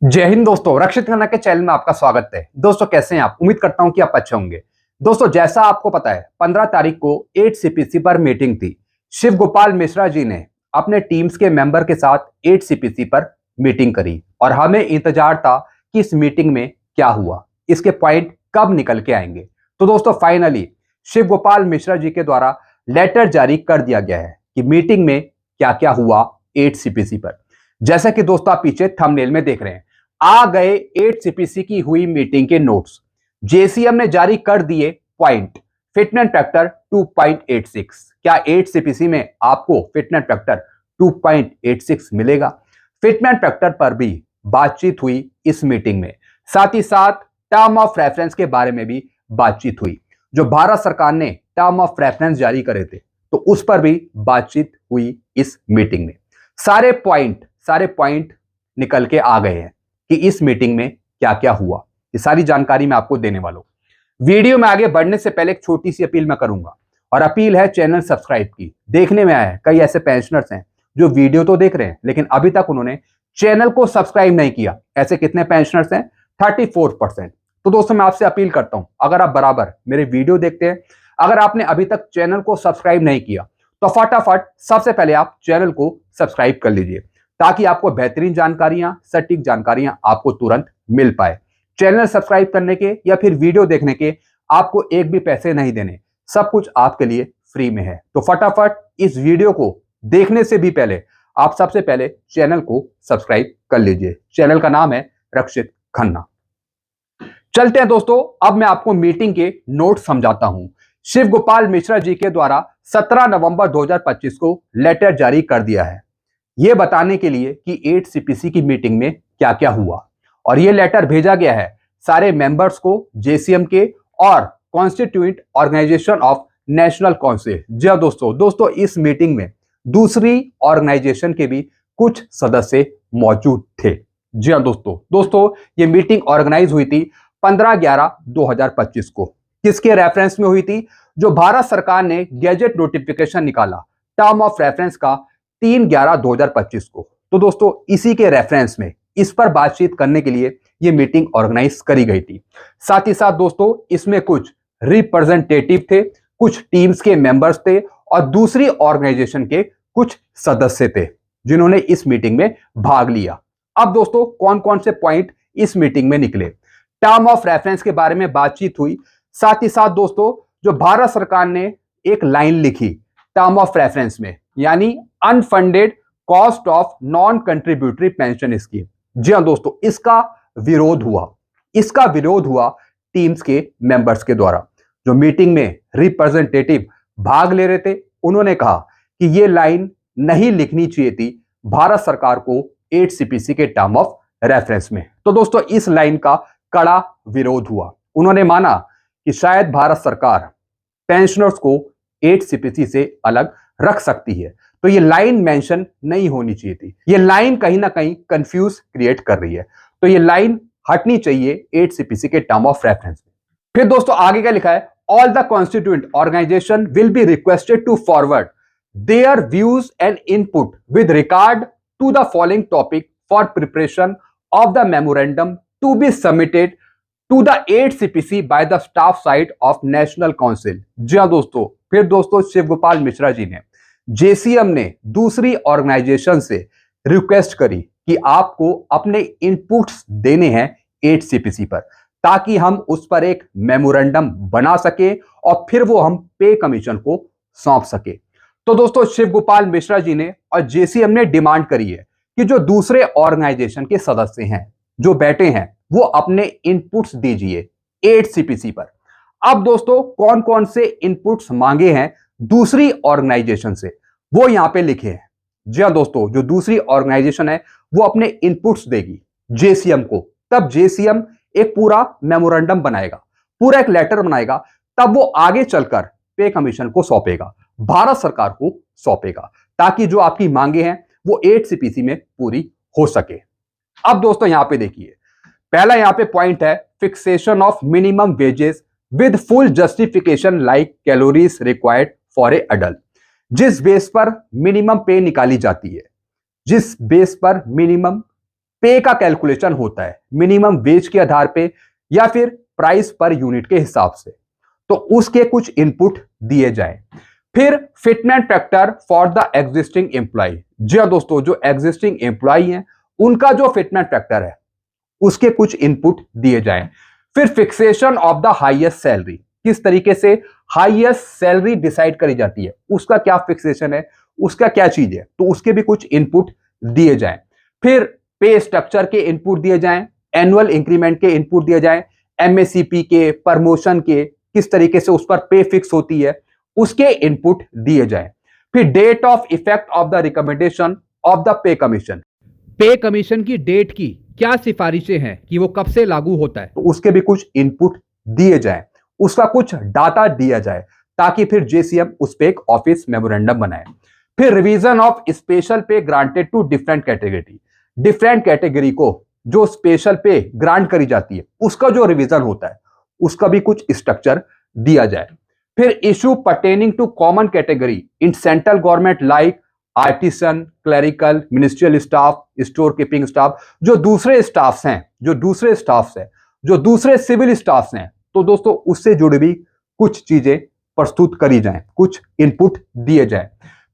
जय हिंद दोस्तों, रक्षित खन्ना के चैनल में आपका स्वागत है। दोस्तों कैसे हैं आप? उम्मीद करता हूं कि आप अच्छे होंगे। दोस्तों जैसा आपको पता है 15 तारीख को 8 सीपीसी पर मीटिंग थी। शिव गोपाल मिश्रा जी ने अपने टीम्स के मेंबर के साथ 8 सीपीसी पर मीटिंग करी और हमें इंतजार था कि इस मीटिंग में क्या हुआ, इसके पॉइंट कब निकल के आएंगे। तो दोस्तों फाइनली शिव गोपाल मिश्रा जी के द्वारा लेटर जारी कर दिया गया है कि मीटिंग में क्या क्या हुआ 8 सीपीसी पर। जैसा कि दोस्तों आप पीछे थंबनेल में देख रहे हैं, आ गए 8 सीपीसी की हुई मीटिंग के नोट्स। जेसीएम ने जारी कर दिए पॉइंट। Fitness factor 2.86। क्या 8 सीपीसी में आपको फिटनेस फैक्टर 2.86 मिलेगा? फिटनेस फैक्टर पर भी बातचीत हुई इस मीटिंग में। साथ ही साथ टर्म ऑफ रेफरेंस के बारे में भी बातचीत हुई। जो भारत सरकार ने टर्म ऑफ रेफरेंस जारी करे थे तो उस पर भी बातचीत हुई इस मीटिंग में। सारे पॉइंट निकल के आ गए हैं कि इस मीटिंग में क्या क्या हुआ। ये सारी जानकारी मैं आपको देने वाला हूं। वीडियो में आगे बढ़ने से पहले एक छोटी सी अपील मैं करूंगा, और अपील है चैनल सब्सक्राइब की। देखने में आया है कई ऐसे पेंशनर्स हैं जो वीडियो तो देख रहे हैं लेकिन अभी तक उन्होंने चैनल को सब्सक्राइब नहीं किया। ऐसे कितने पेंशनर्स हैं? 34%। तो दोस्तों मैं आपसे अपील करता हूं, अगर आप बराबर मेरे वीडियो देखते हैं, अगर आपने अभी तक चैनल को सब्सक्राइब नहीं किया तो फटाफट सबसे पहले आप चैनल को सब्सक्राइब कर लीजिए, ताकि आपको बेहतरीन जानकारियां, सटीक जानकारियां आपको तुरंत मिल पाए। चैनल सब्सक्राइब करने के या फिर वीडियो देखने के आपको एक भी पैसे नहीं देने, सब कुछ आपके लिए फ्री में है। तो फटाफट इस वीडियो को देखने से भी पहले आप सबसे पहले चैनल को सब्सक्राइब कर लीजिए। चैनल का नाम है रक्षित खन्ना। चलते हैं दोस्तों, अब मैं आपको मीटिंग के नोट समझाता हूं। शिव गोपाल मिश्रा जी के द्वारा 17 नवंबर 2025 को लेटर जारी कर दिया है, यह बताने के लिए कि 8 सीपीसी की मीटिंग में क्या क्या हुआ। और यह लेटर भेजा गया है सारे मेंबर्स को, जेसीएम के और constituent organisation of national council. जी हाँ दोस्तों इस मीटिंग में दूसरी ऑर्गेनाइजेशन के भी कुछ सदस्य मौजूद थे। जी हाँ दोस्तों ये मीटिंग ऑर्गेनाइज हुई थी 15/11/2025 को। किसके रेफरेंस में हुई थी? जो भारत सरकार ने गैजेट नोटिफिकेशन निकाला टर्म ऑफ रेफरेंस का 3/11/2025 को। तो दोस्तों इसी के रेफरेंस में इस पर बातचीत करने के लिए यह मीटिंग ऑर्गेनाइज करी गई थी। साथ ही साथ दोस्तों इसमें कुछ रिप्रेजेंटेटिव थे, कुछ टीम्स के मेंबर्स थे और दूसरी ऑर्गेनाइजेशन के कुछ सदस्य थे जिन्होंने इस मीटिंग में भाग लिया। अब दोस्तों कौन कौन से पॉइंट इस मीटिंग में निकले? टर्म ऑफ रेफरेंस के बारे में बातचीत हुई। साथ ही साथ दोस्तों जो भारत सरकार ने एक लाइन लिखी टर्म ऑफ रेफरेंस में, यानी unfunded cost of non contributory pension scheme. जी हाँ दोस्तों इसका विरोध हुआ टीम्स के मेंबर्स के द्वारा। जो मीटिंग में रिप्रेजेंटेटिव भाग ले रहे थे उन्होंने कहा कि यह लाइन नहीं लिखनी चाहिए थी भारत सरकार को 8 सीपीसी के टर्म ऑफ रेफरेंस में। तो दोस्तों इस लाइन का कड़ा विरोध हुआ। उन्होंने माना कि शायद भारत सरकार पेंशनर्स को 8 सीपीसी से अलग रख सकती है, तो ये लाइन मेंशन नहीं होनी चाहिए थी। ये लाइन कहीं ना कहीं कंफ्यूज क्रिएट कर रही है, तो ये लाइन हटनी चाहिए 8 सीपीसी के टर्म ऑफ रेफरेंस में। फिर दोस्तों आगे क्या लिखा है? All the constituent organisation will be requested to forward their views and input with regard to the following topic for preparation of the memorandum to be submitted to the 8 CPC by the staff side of national council. जी हाँ दोस्तों, फिर दोस्तों शिव गोपाल मिश्रा जी ने, JCM ने दूसरी organisation से request करी कि आपको अपने इनपुट्स देने हैं 8 सीपीसी पर, ताकि हम उस पर एक मेमोरेंडम बना सके और फिर वो हम पे कमीशन को सौंप सके। तो दोस्तों शिव गोपाल मिश्रा जी ने और जेसीएम ने डिमांड करी है कि जो दूसरे ऑर्गेनाइजेशन के सदस्य हैं जो बैठे हैं वो अपने इनपुट्स दीजिए 8 सीपीसी पर। अब दोस्तों कौन कौन से इनपुट्स मांगे हैं दूसरी ऑर्गेनाइजेशन से वो यहां पे लिखे हैं। जी हाँ दोस्तों जो दूसरी ऑर्गेनाइजेशन है वो अपने इनपुट्स देगी जेसीएम को, तब जेसीएम एक पूरा मेमोरेंडम बनाएगा, पूरा एक लेटर बनाएगा, तब वो आगे चलकर पे कमीशन को सौंपेगा, भारत सरकार को सौंपेगा, ताकि जो आपकी मांगे हैं वो 8 सीपीसी में पूरी हो सके। अब दोस्तों यहां पे देखिए, पहला यहां पे पॉइंट है fixation of minimum wages with full justification like calories required for a adult. जिस बेस पर मिनिमम पे निकाली जाती है, जिस बेस पर मिनिमम पे का कैलकुलेशन होता है मिनिमम वेज के आधार पे या फिर प्राइस पर यूनिट के हिसाब से, तो उसके कुछ इनपुट दिए जाएं। फिर fitment factor for the existing employ, जी हाँ दोस्तों, जो एग्जिस्टिंग एम्प्लॉय हैं उनका जो फिटमेंट फैक्टर है उसके कुछ इनपुट दिए जाएं। फिर fixation of the highest salary, किस तरीके से हाईएस्ट सैलरी डिसाइड करी जाती है, उसका क्या फिक्सेशन है, उसका क्या चीज है, तो उसके भी कुछ इनपुट दिए जाएं। फिर पे स्ट्रक्चर के इनपुट दिए जाएं, एनुअल इंक्रीमेंट के इनपुट दिए जाएं, एमएससीपी के, प्रमोशन के, किस तरीके से उस पर पे फिक्स होती है, उसके इनपुट दिए जाएं। फिर date of effect of the recommendation of the pay commission, pay commission की डेट की क्या सिफारिशें हैं कि वो कब से लागू होता है, तो उसके भी कुछ इनपुट दिए जाएं, उसका कुछ डाटा दिया जाए ताकि फिर जेसीएम उस पे एक ऑफिस मेमोरेंडम बनाए। फिर revision of special pay granted to different category, different category को जो स्पेशल पे ग्रांट करी जाती है उसका जो रिवीजन होता है उसका भी कुछ स्ट्रक्चर दिया जाए। फिर issue pertaining to common category in central government like artisan, clerical, ministerial staff, store keeping staff, जो दूसरे स्टाफ्स हैं, जो दूसरे सिविल स्टाफ्स हैं, तो दोस्तों उससे जुड़ी भी कुछ चीजें प्रस्तुत करी जाएं, कुछ इनपुट दिए जाएं।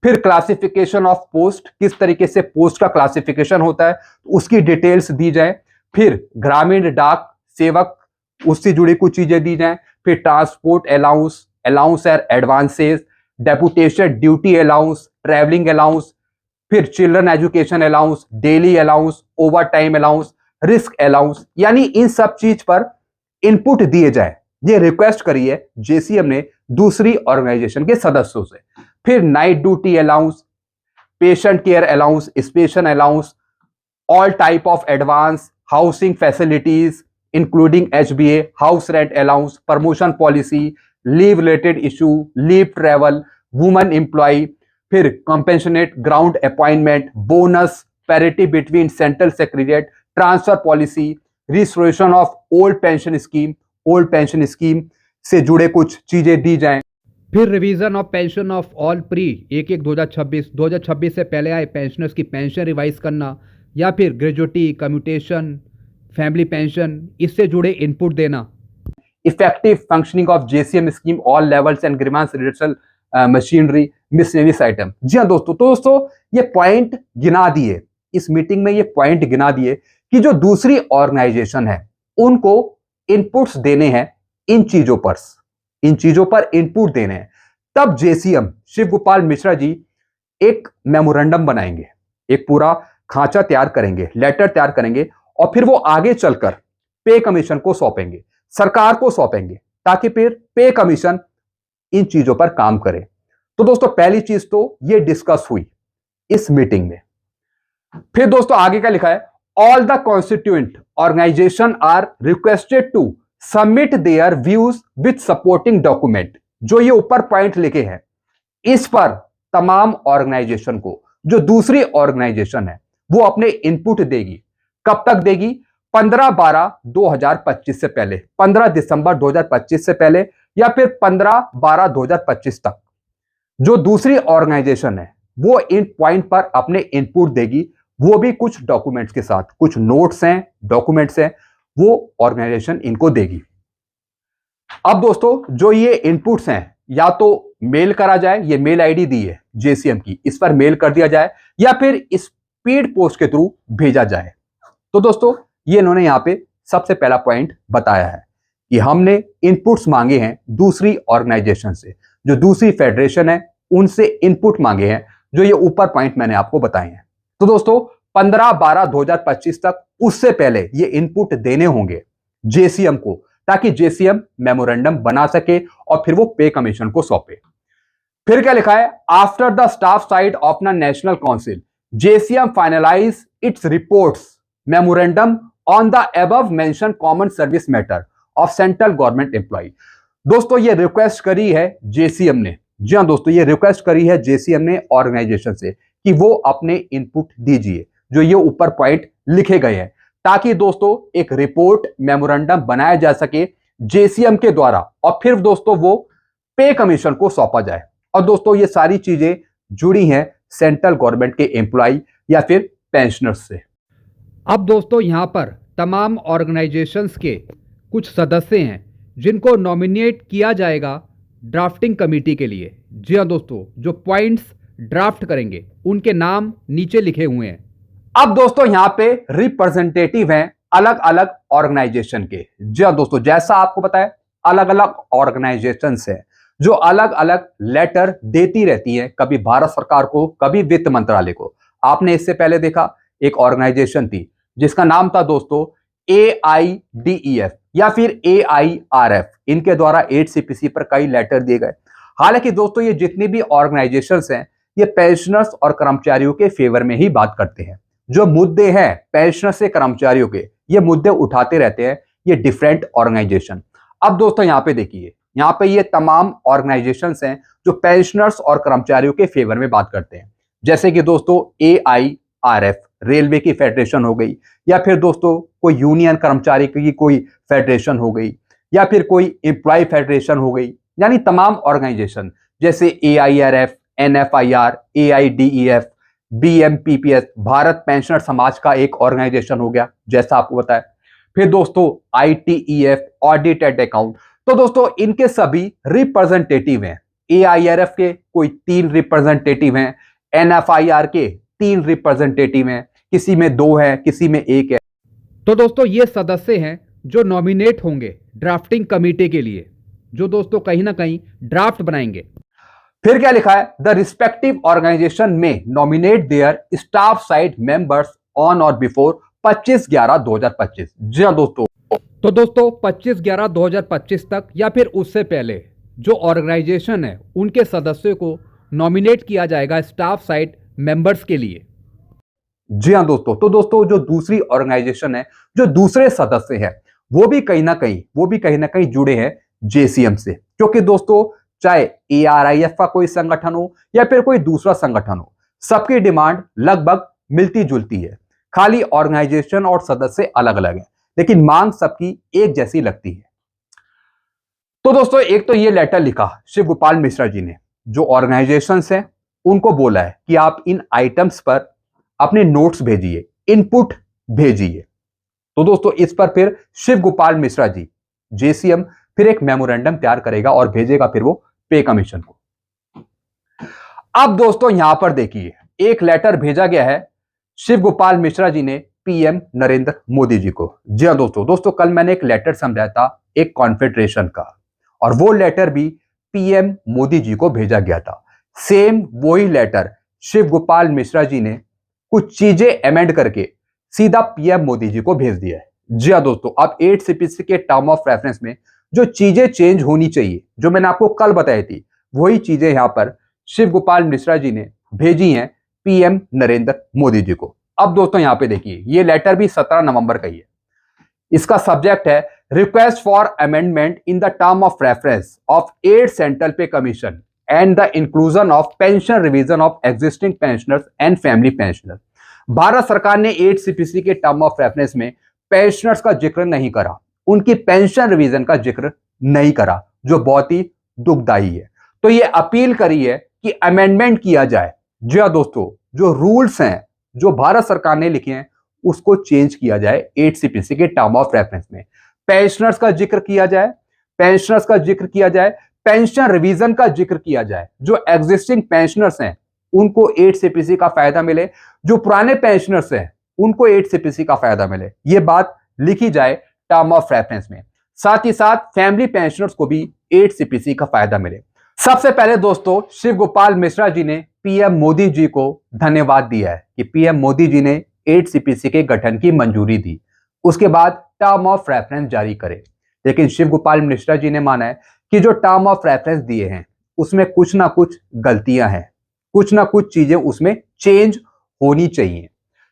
फिर क्लासिफिकेशन ऑफ पोस्ट, किस तरीके से पोस्ट का क्लासिफिकेशन होता है तो उसकी डिटेल्स दी जाए। फिर ग्रामीण डाक सेवक, उससे जुड़ी कुछ चीजें दी जाएं। फिर transport allowance, allowance and advances, deputation duty allowance, travelling allowance, फिर children education allowance, daily allowance, overtime allowance, risk allowance, यानी इन सब चीज पर इनपुट दिए जाए, ये रिक्वेस्ट करी है जेसीएम ने दूसरी ऑर्गेनाइजेशन के सदस्यों से। फिर night duty allowance, patient care allowance, special allowance, all type of advance, housing facilities including HBA, house rent allowance, promotion policy, leave related issue, leave travel, women employ, फिर compassionate ground appointment, bonus, parity between central secretariat, transfer policy, restoration of old pension scheme से जुड़े कुछ चीजें दी जाएं। फिर revision of pension of all pre 1/1/2026 से पहले आए पेंशनर्स की पेंशन रिवाइज करना, या फिर ग्रेजुएटी, कम्यूटेशन, फैमिली पेंशन, इससे जुड़े इनपुट देना। Effective functioning of JCM scheme all levels and grievance redressal machinery, miscellaneous item. जी हाँ दोस्तों, तो दोस्तों ये पॉइंट गिना दिए, इस मीटिंग में ये पॉइंट गिना दिए कि जो दूसरी ऑर्गेनाइजेशन है उनको इनपुट्स देने हैं इन चीजों पर इनपुट देने हैं। तब जेसीएम शिव गोपाल मिश्रा जी एक मेमोरेंडम बनाएंगे, एक पूरा खांचा तैयार करेंगे, लेटर तैयार करेंगे, और फिर वो आगे चलकर पे कमीशन को सौंपेंगे, सरकार को सौंपेंगे, ताकि फिर पे कमीशन इन चीजों पर काम करे। तो दोस्तों पहली चीज तो ये डिस्कस हुई इस मीटिंग में। फिर दोस्तों आगे क्या लिखा है, all the constituent organisation are requested to submit their views with supporting document. जो ये ऊपर पॉइंट लिखे हैं इस पर तमाम ऑर्गेनाइजेशन को, जो दूसरी ऑर्गेनाइजेशन है वो अपने इनपुट देगी। कब तक देगी? 15/12/2025 से पहले, 15 दिसंबर 2025 से पहले, या फिर 15/12/2025 तक जो दूसरी ऑर्गेनाइजेशन है वो इन पॉइंट पर अपने इनपुट देगी। वो भी कुछ डॉक्यूमेंट्स के साथ, कुछ नोट्स हैं, डॉक्यूमेंट्स हैं, वो ऑर्गेनाइजेशन इनको देगी। अब दोस्तों जो ये इनपुट्स हैं या तो मेल करा जाए, ये मेल आईडी दी है जेसीएम की, इस पर मेल कर दिया जाए, या फिर स्पीड पोस्ट के थ्रू भेजा जाए। तो दोस्तों ये इन्होंने यहां पे सबसे पहला पॉइंट बताया है कि हमने इनपुट्स मांगे हैं दूसरी ऑर्गेनाइजेशन से, जो दूसरी फेडरेशन है उनसे इनपुट मांगे हैं, जो ये ऊपर पॉइंट मैंने आपको बताए हैं। तो दोस्तों 15/12/2025 तक, उससे पहले ये इनपुट देने होंगे जेसीएम को, ताकि जेसीएम मेमोरेंडम बना सके और फिर वो पे कमीशन को सौंपे। फिर क्या लिखा है, after the staff side of the national council JCM finalise its reports memorandum on the above mention common service matter of central government employ. दोस्तों ये रिक्वेस्ट करी है जेसीएम ने, जी हाँ दोस्तों ये रिक्वेस्ट करी है जेसीएम ने ऑर्गेनाइजेशन से कि वो अपने इनपुट दीजिए, जो ये ऊपर पॉइंट लिखे गए हैं, ताकि दोस्तों एक रिपोर्ट मेमोरेंडम बनाया जा सके जेसीएम के द्वारा, और फिर दोस्तों वो पे कमीशन को सौंपा जाए। और दोस्तों ये सारी चीजें जुड़ी हैं सेंट्रल गवर्नमेंट के एम्प्लॉय या फिर पेंशनर्स से। अब दोस्तों यहाँ पर तमाम ऑर्गेनाइजेशंस के कुछ सदस्य हैं जिनको नॉमिनेट किया जाएगा ड्राफ्टिंग कमेटी के लिए। जी हाँ दोस्तों, जो पॉइंट्स ड्राफ्ट करेंगे उनके नाम नीचे लिखे हुए हैं। अब दोस्तों यहाँ पे रिप्रेजेंटेटिव हैं अलग अलग ऑर्गेनाइजेशन के। जी हाँ दोस्तों, जैसा आपको पता है अलग अलग ऑर्गेनाइजेशंस हैं जो अलग अलग लेटर देती रहती हैं, कभी भारत सरकार को, कभी वित्त मंत्रालय को। आपने इससे पहले देखा एक ऑर्गेनाइजेशन थी जिसका नाम था दोस्तों AIDEF या फिर AIRF। इनके द्वारा 8CPC पर कई लेटर दिए गए। हालांकि दोस्तों ये जितनी भी ऑर्गेनाइजेशंस हैं ये पेंशनर्स और कर्मचारियों के फेवर में ही बात करते हैं। जो मुद्दे हैं पेंशनर से कर्मचारियों के, ये मुद्दे उठाते रहते हैं ये डिफरेंट ऑर्गेनाइजेशन। अब दोस्तों यहाँ पे देखिए, यहाँ पे ये तमाम ऑर्गेनाइजेशंस हैं जो पेंशनर्स और कर्मचारियों के फेवर में बात करते हैं। जैसे कि दोस्तों AIRF रेलवे की फेडरेशन हो गई, या फिर दोस्तों कोई यूनियन कर्मचारी की कोई फेडरेशन हो गई, या फिर कोई एम्प्लॉय फेडरेशन हो गई। यानी तमाम ऑर्गेनाइजेशन जैसे AIRF, NFIR, AIDEF, BMPPS Bharat pensioner समाज का एक ऑर्गेनाइजेशन हो गया जैसा आपको बताया। फिर दोस्तों ITEF ऑडिटेड अकाउंट। तो दोस्तों इनके सभी रिप्रेजेंटेटिव हैं। AIRF के कोई 3 रिप्रेजेंटेटिव हैं, NFIR के 3 रिप्रेजेंटेटिव हैं, किसी में 2 है, किसी में 1 है। तो दोस्तों ये सदस्य हैं जो नॉमिनेट होंगे ड्राफ्टिंग कमेटी के लिए, जो दोस्तों कहीं ना कहीं ड्राफ्ट बनाएंगे। फिर क्या लिखा है, the respective organisation may nominate their staff side members on or before 25/11/2025। जी हाँ दोस्तों, तो दोस्तों 25/11/2025 तक या फिर उससे पहले जो ऑर्गेनाइजेशन है उनके सदस्यों को नॉमिनेट किया जाएगा स्टाफ साइड मेंबर्स के लिए। जी हाँ दोस्तों, तो दोस्तों जो दूसरी ऑर्गेनाइजेशन है, जो दूसरे सदस्य हैं, वो भी कहीं ना कहीं जुड़े हैं JCM से। क्योंकि दोस्तों चाहे ARIF का कोई संगठन हो या फिर कोई दूसरा संगठन हो, सबकी डिमांड लगभग मिलती जुलती है। खाली ऑर्गेनाइजेशन और सदस्य अलग अलग हैं, लेकिन मांग सबकी एक जैसी लगती है। तो दोस्तों एक तो ये लेटर लिखा शिव गोपाल मिश्रा जी ने, जो ऑर्गेनाइजेशंस हैं उनको बोला है कि आप इन आइटम्स पर अपने नोट्स भेजिए, इनपुट भेजिए। तो दोस्तों इस पर फिर शिव गोपाल मिश्रा जी JCM फिर एक मेमोरेंडम तैयार करेगा और भेजेगा फिर वो पे कमीशन को। अब दोस्तों यहां पर देखिए एक लेटर भेजा गया है शिव गोपाल मिश्रा जी ने PM नरेंद्र मोदी जी को। जी हाँ दोस्तों कल मैंने एक लेटर समझाया था एक कॉन्फेडरेशन का, और वो लेटर भी PM मोदी जी को भेजा गया था। सेम वही लेटर शिव गोपाल मिश्रा जी ने कुछ चीजें अमेंड करके सीधा PM मोदी जी को भेज दिया है। जी हाँ दोस्तों, अब 8CPC के टर्म ऑफ रेफरेंस में जो चीजें चेंज होनी चाहिए, जो मैंने आपको कल बताई थी, वही चीजें यहां पर शिव गोपाल मिश्रा जी ने भेजी हैं PM नरेंद्र मोदी जी को। अब दोस्तों यहां पे देखिए ये लेटर भी 17 नवंबर का ही है। इसका सब्जेक्ट है request for amendment in the term of reference of 8 central pay commission and the inclusion of pension revision of existing pensioners and family pensioners. Bharat सरकार ने 8CPC के टर्म ऑफ रेफरेंस में पेंशनर्स का जिक्र नहीं करा, उनकी पेंशन रिवीजन का जिक्र नहीं करा, जो बहुत ही दुखदाई है। तो ये अपील करी है कि अमेंडमेंट किया जाए। जी हाँ दोस्तों, जो रूल्स हैं जो भारत सरकार ने लिखे हैं उसको चेंज किया जाए 8CPC के टर्म ऑफ रेफरेंस में। पेंशनर्स का जिक्र किया जाए, पेंशनर्स का जिक्र किया जाए, पेंशन रिवीजन का जिक्र किया जाए। जो एग्जिस्टिंग पेंशनर्स हैं उनको 8CPC का फायदा मिले, जो पुराने पेंशनर्स हैं उनको 8CPC का फायदा मिले, ये बात लिखी जाए टर्म ऑफ रेफरेंस में। साथ ही साथ फैमिली पेंशनर्स को भी 8CPC का फायदा मिले। सबसे पहले दोस्तों शिव गोपाल मिश्रा जी ने PM मोदी जी को धन्यवाद दिया है कि PM मोदी जी ने 8CPC के गठन की मंजूरी दी, उसके बाद टर्म ऑफ रेफरेंस जारी करे। लेकिन शिव गोपाल मिश्रा जी ने माना है कि जो टर्म ऑफ रेफरेंस दिए हैं उसमें कुछ ना कुछ गलतियां हैं, कुछ ना कुछ चीजें उसमें चेंज होनी चाहिए।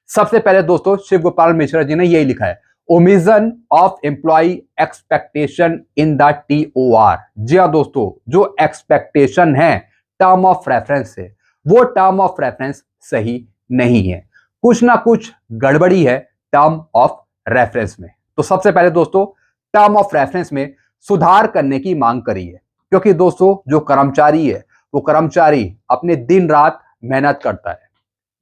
सबसे पहले दोस्तों शिव गोपाल मिश्रा जी ने यही लिखा है, omission of employ expectation in the TOR। जी हाँ दोस्तों, जो एक्सपेक्टेशन है टर्म ऑफ रेफरेंस से, वो टर्म ऑफ रेफरेंस सही नहीं है, कुछ ना कुछ गड़बड़ी है टर्म ऑफ रेफरेंस में। तो सबसे पहले दोस्तों टर्म ऑफ रेफरेंस में सुधार करने की मांग करी है, क्योंकि दोस्तों जो कर्मचारी है वो कर्मचारी अपने दिन रात मेहनत करता है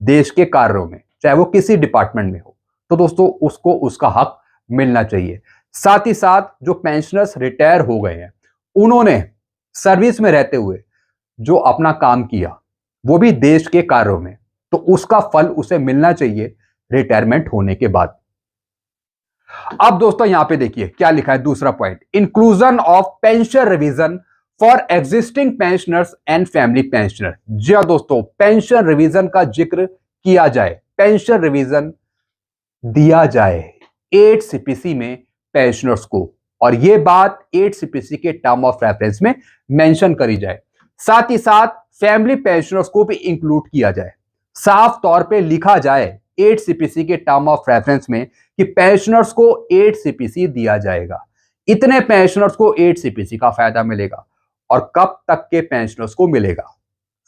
देश के कार्यों में, चाहे वो किसी डिपार्टमेंट में हो। तो दोस्तों उसको उसका हक मिलना चाहिए। साथ ही साथ जो पेंशनर्स रिटायर हो गए हैं, उन्होंने सर्विस में रहते हुए जो अपना काम किया, वो भी देश के कार्यों में, तो उसका फल उसे मिलना चाहिए रिटायरमेंट होने के बाद। अब दोस्तों यहां पे देखिए क्या लिखा है, दूसरा point, inclusion of pension revision for existing pensioners and family pensioner. जी हां दोस्तों, पेंशन रिवीजन का जिक्र किया जाए, पेंशन रिवीजन दिया जाए 8 सीपीसी में पेंशनर्स को, और यह बात 8 सीपीसी के टर्म ऑफ रेफरेंस में मेंशन करी जाए। साथ ही साथ फैमिली पेंशनर्स को भी इंक्लूड किया जाए, साफ तौर पे लिखा जाए 8 सीपीसी के टर्म ऑफ रेफरेंस में कि पेंशनर्स को 8 सीपीसी दिया जाएगा। इतने पेंशनर्स को 8 सीपीसी का फायदा मिलेगा, और कब तक के पेंशनर्स को मिलेगा,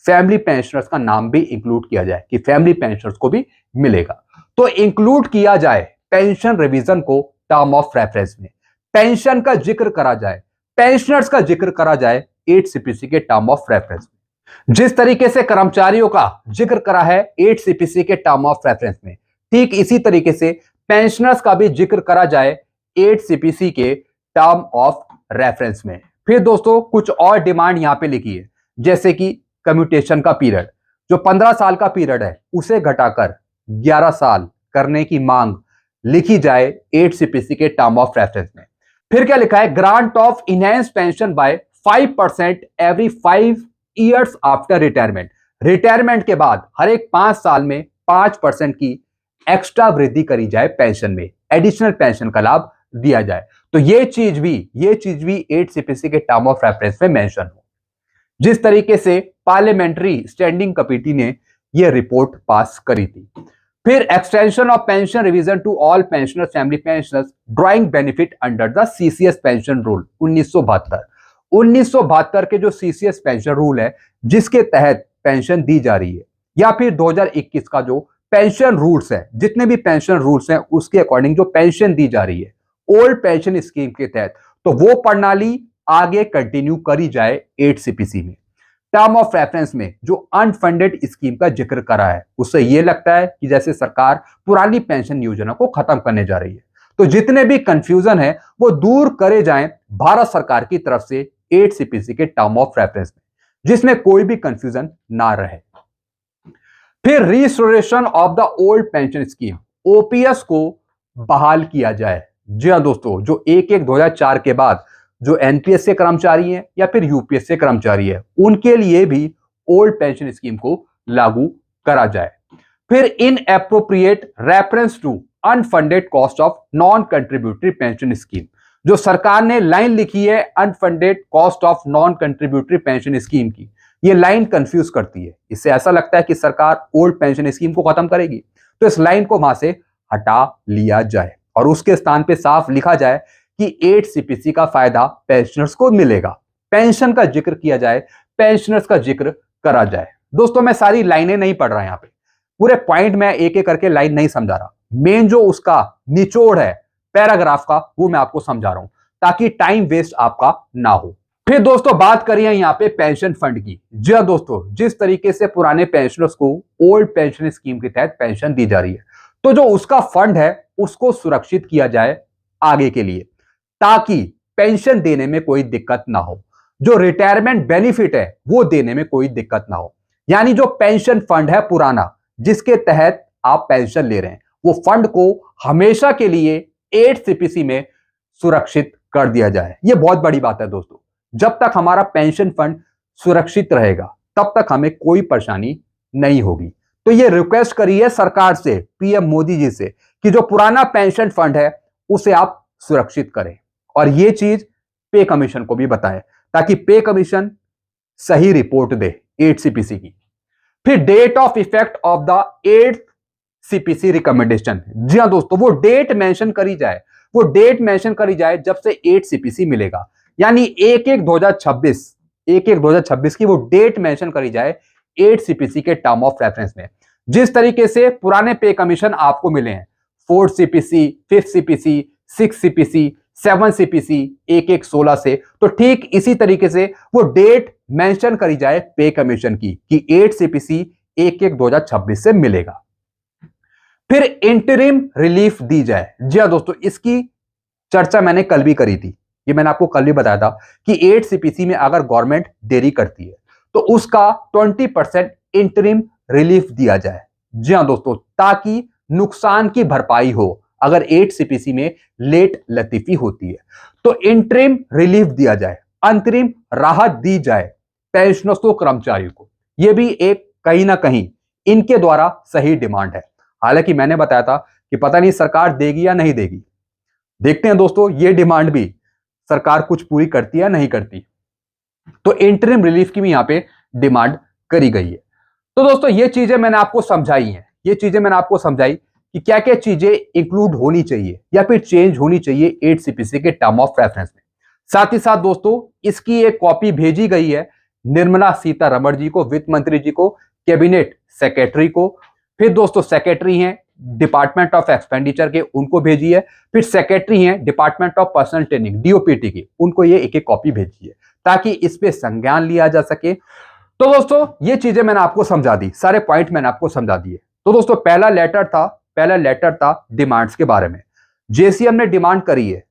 फैमिली पेंशनर्स का नाम भी इंक्लूड किया जाए कि फैमिली पेंशनर्स को भी मिलेगा। तो इंक्लूड किया जाए पेंशन रिवीजन को टर्म ऑफ रेफरेंस में, पेंशन का जिक्र करा जाए, पेंशनर्स का जिक्र करा जाए 8 सीपीसी के टर्म ऑफ रेफरेंस में। जिस तरीके से कर्मचारियों का जिक्र करा है 8 सीपीसी के टर्म ऑफ रेफरेंस में, ठीक इसी तरीके से पेंशनर्स का भी जिक्र करा जाए 8 सीपीसी के टर्म ऑफ रेफरेंस में। फिर दोस्तों कुछ और डिमांड यहां पे लिखी है, जैसे कि कम्यूटेशन का पीरियड, जो 15 साल का पीरियड है उसे घटाकर 11 साल करने की मांग लिखी जाए 8 सीपीसी के टर्म ऑफ रेफरेंस में। फिर क्या लिखा है, grant of enhance pension by 5% every 5 years after retirement. Retirement के बाद हर एक 5 साल में 5% की एक्स्ट्रा वृद्धि करी जाए पेंशन में, एडिशनल पेंशन का लाभ दिया जाए। तो ये चीज भी 8 सीपीसी के टर्म ऑफ रेफरेंस में मेंशन हो। जिस तरीके से पार्लियामेंट्री स्टैंडिंग कमेटी ने यह रिपोर्ट पास करी थी। फिर extension of pension revision to all pensioners family pensioners drawing benefit under the CCS pension rule 1972 के जो सीसीएस पेंशन रूल है जिसके तहत पेंशन दी जा रही है, या फिर 2021 का जो पेंशन रूल्स है, जितने भी पेंशन रूल्स हैं उसके अकॉर्डिंग जो पेंशन दी जा रही है ओल्ड पेंशन स्कीम के तहत, तो वो प्रणाली आगे कंटिन्यू करी जाए 8 सीपीसी में। टर्म ऑफ रेफरेंस में जो अनफंडेड स्कीम का जिक्र करा है, उससे यह लगता है कि जैसे सरकार पुरानी पेंशन योजना को खत्म करने जा रही है। तो जितने भी कंफ्यूजन है वो दूर करे जाएं भारत सरकार की तरफ से 8 सीपीसी के टर्म ऑफ रेफरेंस में, जिसमें कोई भी कंफ्यूजन ना रहे। फिर restoration of the old pension scheme, OPS को बहाल किया जाए। जी हां दोस्तों, जो 1/1/2004 के बाद जो एनपीएस से कर्मचारी हैं या फिर यूपीएस से कर्मचारी है, उनके लिए भी ओल्ड पेंशन स्कीम को लागू करा जाए। फिर inappropriate reference to unfunded cost of non contributory pension scheme, जो सरकार ने लाइन लिखी है unfunded cost of non contributory pension scheme की, ये लाइन कंफ्यूज करती है। इससे ऐसा लगता है कि सरकार ओल्ड पेंशन स्कीम को खत्म करेगी, तो इस लाइन को वहां से हटा लिया जाए और उसके स्थान पे साफ लिखा जाए कि 8 सीपीसी का फायदा पेंशनर्स को मिलेगा। पेंशन का जिक्र किया जाए, पेंशनर्स का जिक्र करा जाए। दोस्तों मैं सारी लाइनें नहीं पढ़ रहा, यहां पे पूरे पॉइंट में एक एक करके लाइन नहीं समझा रहा, मेन जो उसका निचोड़ है पैराग्राफ का वो मैं आपको समझा रहा हूं ताकि टाइम वेस्ट आपका ना हो। फिर दोस्तों बात करिए यहां पे पेंशन फंड की। जी हां दोस्तों, जिस तरीके से पुराने पेंशनर्स को ओल्ड पेंशन स्कीम के तहत पेंशन दी जा रही है, तो जो उसका फंड है उसको सुरक्षित किया जाए आगे के लिए, ताकि पेंशन देने में कोई दिक्कत ना हो, जो रिटायरमेंट बेनिफिट है वो देने में कोई दिक्कत ना हो। यानी जो पेंशन फंड है पुराना जिसके तहत आप पेंशन ले रहे हैं, वो फंड को हमेशा के लिए 8 सीपीसी में सुरक्षित कर दिया जाए। ये बहुत बड़ी बात है दोस्तों। जब तक हमारा पेंशन फंड सुरक्षित रहेगा तब तक हमें कोई परेशानी नहीं होगी। तो ये रिक्वेस्ट करी है सरकार से, पीएम मोदी जी से, कि जो पुराना पेंशन फंड है उसे आप सुरक्षित करें, और ये चीज पे कमीशन को भी बताएं ताकि पे कमीशन सही रिपोर्ट दे 8 सीपीसी की। फिर date of effect of the 8 CPC recommendation. जी हां दोस्तों, वो डेट मेंशन करी जाए, वो डेट मेंशन करी जाए जब से 8 सीपीसी मिलेगा, यानी 1/1/2026 की वो डेट मेंशन करी जाए 8 सीपीसी के टर्म ऑफ रेफरेंस में। जिस तरीके से पुराने पे कमीशन आपको मिले हैं 4th CPC, 5th CPC, 6th CPC, 7th CPC 1/1/16 से, तो ठीक इसी तरीके से वो डेट मेंशन करी जाए पे कमीशन की कि 8 सीपीसी 1/1/2026 से मिलेगा। फिर इंटरिम रिलीफ दी जाए। जी हाँ दोस्तों, इसकी चर्चा मैंने कल भी करी थी। ये मैंने आपको कल भी बताया था कि 8 सीपीसी में अगर गवर्नमेंट देरी करती है तो उसका 20% इंटरिम रिलीफ दिया जाए। जी हाँ दोस्तों, ताकि नुकसान की भरपाई हो। अगर 8 सीपीसी में लेट लतीफी होती है तो इंटरिम रिलीफ दिया जाए, अंतरिम राहत दी जाए पेंशनर्स को, कर्मचारियों को। यह भी एक कहीं ना कहीं इनके द्वारा सही डिमांड है। हालांकि मैंने बताया था कि पता नहीं सरकार देगी या नहीं देगी। देखते हैं दोस्तों, ये डिमांड भी सरकार कुछ पूरी करती है या नहीं करती। तो इंटरिम रिलीफ की भी यहां पे डिमांड करी गई है। तो दोस्तों, ये चीजें मैंने आपको समझाई हैं। ये चीजें मैंने आपको समझाई कि क्या क्या चीजें इंक्लूड होनी चाहिए या फिर चेंज होनी चाहिए 8 सीपीसी के टर्म ऑफ रेफरेंस में। साथ ही साथ दोस्तों, इसकी एक कॉपी भेजी गई है निर्मला सीतारमण जी को, वित्त मंत्री जी को, कैबिनेट सेक्रेटरी को। फिर दोस्तों सेक्रेटरी हैं डिपार्टमेंट ऑफ एक्सपेंडिचर के, उनको भेजी है। फिर सेक्रेटरी हैं department of personal training DOPT की, उनको ये एक एक कॉपी भेजी है ताकि इस पे संज्ञान लिया जा सके। तो दोस्तों, ये चीजें मैंने आपको समझा दी, सारे पॉइंट मैंने आपको समझा दिए। तो दोस्तों, पहला लेटर था डिमांड्स के बारे में। जेसीएम ने डिमांड करी है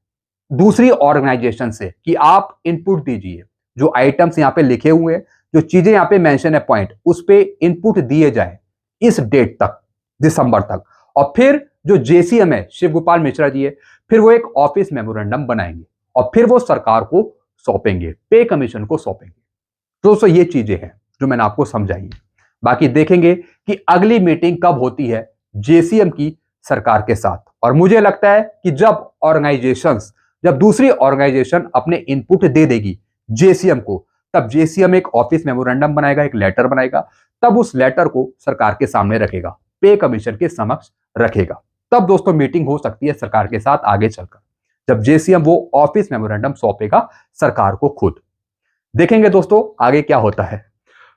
दूसरी ऑर्गेनाइजेशन से कि आप इनपुट दीजिए, जो आइटम्स यहां पे लिखे हुए हैं, जो चीजें यहां पे मेंशन है पॉइंट, उस पे इनपुट दिए जाए इस डेट तक, दिसंबर तक। और फिर जो जेसीएम है, शिव गोपाल मिश्रा जी है, फिर वो एक ऑफिस मेमोरेंडम बनाएंगे और फिर वो सरकार को सौंपेंगे, पे कमीशन को सौंपेंगे। तो दोस्तों, ये चीजें हैं जो मैंने आपको समझाई है। बाकी देखेंगे कि अगली मीटिंग कब होती है जेसीएम की सरकार के साथ। और मुझे लगता है कि जब दूसरी ऑर्गेनाइजेशन अपने इनपुट दे देगी जेसीएम को, तब जेसीएम एक ऑफिस मेमोरेंडम बनाएगा, एक लेटर बनाएगा, तब उस लेटर को सरकार के सामने रखेगा, पे कमीशन के समक्ष रखेगा। तब दोस्तों मीटिंग हो सकती है सरकार के साथ आगे चलकर, जब जेसीएम वो ऑफिस मेमोरेंडम सौंपेगा सरकार को खुद। देखेंगे दोस्तों आगे क्या होता है।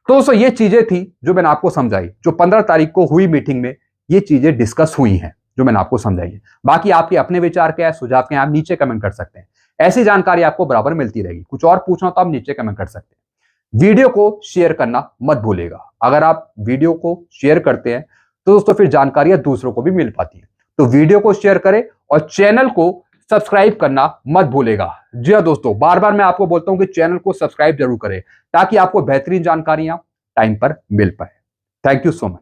तो दोस्तों, ये चीजें थी जो मैंने आपको समझाई, जो 15 तारीख को हुई मीटिंग में ये चीजें डिस्कस हुई हैं, जो मैंने आपको समझाई है। बाकी आपके अपने विचार क्या है, सुझाव क्या है, आप नीचे कमेंट कर सकते हैं। ऐसी जानकारी आपको बराबर मिलती रहेगी। कुछ और पूछना तो आप नीचे कमेंट कर सकते हैं। वीडियो को शेयर करना मत भूलिएगा। अगर आप वीडियो को शेयर करते हैं तो दोस्तों फिर जानकारियां दूसरों को भी मिल पाती है। तो वीडियो को शेयर करें और चैनल को सब्सक्राइब करना मत भूलेगा। जी हाँ दोस्तों, बार बार मैं आपको बोलता हूं कि चैनल को सब्सक्राइब जरूर करें ताकि आपको बेहतरीन जानकारियां टाइम पर मिल पाए। Thank you so much.